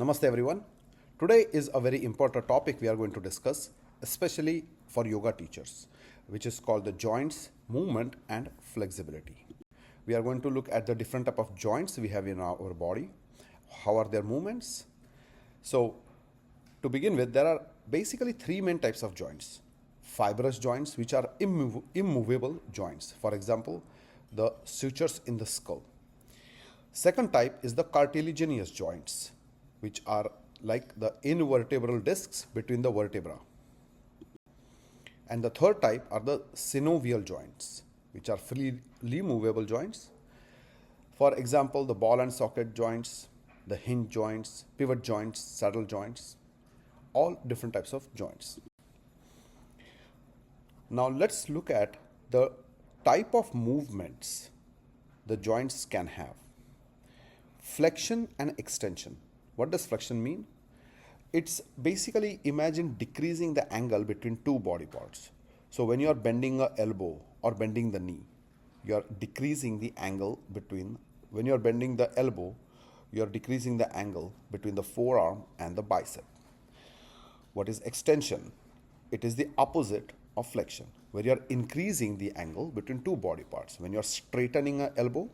Namaste everyone. Today is a very important topic we are going to discuss, especially for yoga teachers, which is called the joints, movement and flexibility. We are going to look at the different type of joints we have in our body, how are their movements. So to begin with, there are basically three main types of joints. Fibrous joints, which are immovable joints. For example, the sutures in the skull. Second type is the cartilaginous joints, which are like the invertebral discs between the vertebra. And the third type are the synovial joints, which are freely movable joints. For example, the ball and socket joints, the hinge joints, pivot joints, saddle joints, all different types of joints. Now let's look at the type of movements the joints can have. Flexion and extension. What does flexion mean? It's basically, imagine decreasing the angle between two body parts. So when you are bending an elbow or bending the knee, you are decreasing the angle between, when you are bending the elbow, you are decreasing the angle between the forearm and the bicep. What is extension? It is the opposite of flexion, where you are increasing the angle between two body parts. When you are straightening an elbow,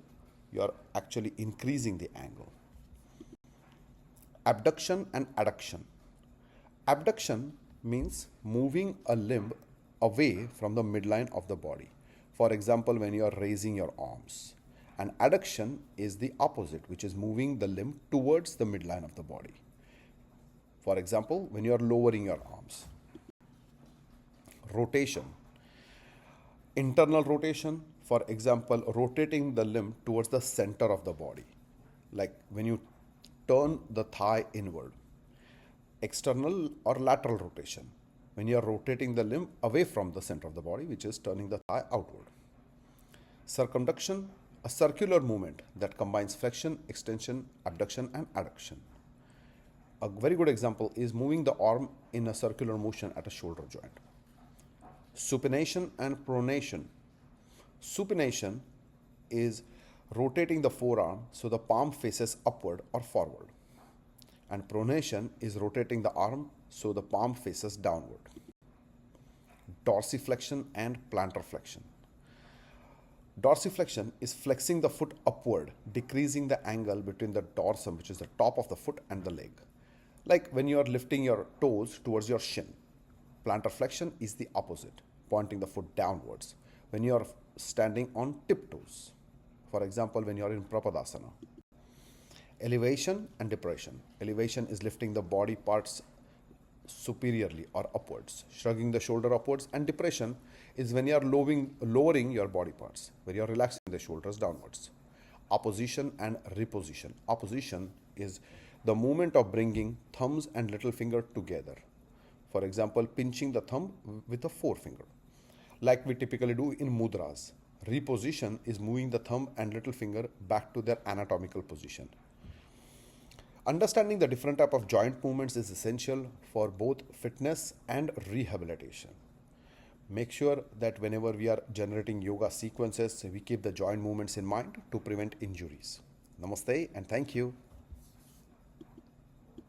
you are actually increasing the angle. Abduction and adduction. Abduction means moving a limb away from the midline of the body. For example, when you are raising your arms. And adduction is the opposite, which is moving the limb towards the midline of the body. For example, when you are lowering your arms. Rotation. Internal rotation, for example, rotating the limb towards the center of the body. Like when you turn the thigh inward. External or lateral rotation, when you are rotating the limb away from the center of the body, which is turning the thigh outward. Circumduction, a circular movement that combines flexion, extension, abduction and adduction. A very good example is moving the arm in a circular motion at a shoulder joint. Supination and pronation. Supination is rotating the forearm so the palm faces upward or forward. And pronation is rotating the arm so the palm faces downward. Dorsiflexion and plantar flexion. Dorsiflexion is flexing the foot upward, decreasing the angle between the dorsum, which is the top of the foot, and the leg. Like when you are lifting your toes towards your shin. Plantar flexion is the opposite, pointing the foot downwards. When you are standing on tiptoes. For example, when you are in Prapadasana. Elevation and depression. Elevation is lifting the body parts superiorly or upwards, shrugging the shoulder upwards, and depression is when you are lowering your body parts, where you are relaxing the shoulders downwards. Opposition and reposition. Opposition is the movement of bringing thumbs and little finger together. For example, pinching the thumb with a forefinger, like we typically do in mudras. Reposition is moving the thumb and little finger back to their anatomical position. Understanding the different type of joint movements is essential for both fitness and rehabilitation. Make sure that whenever we are generating yoga sequences, we keep the joint movements in mind to prevent injuries. Namaste and thank you.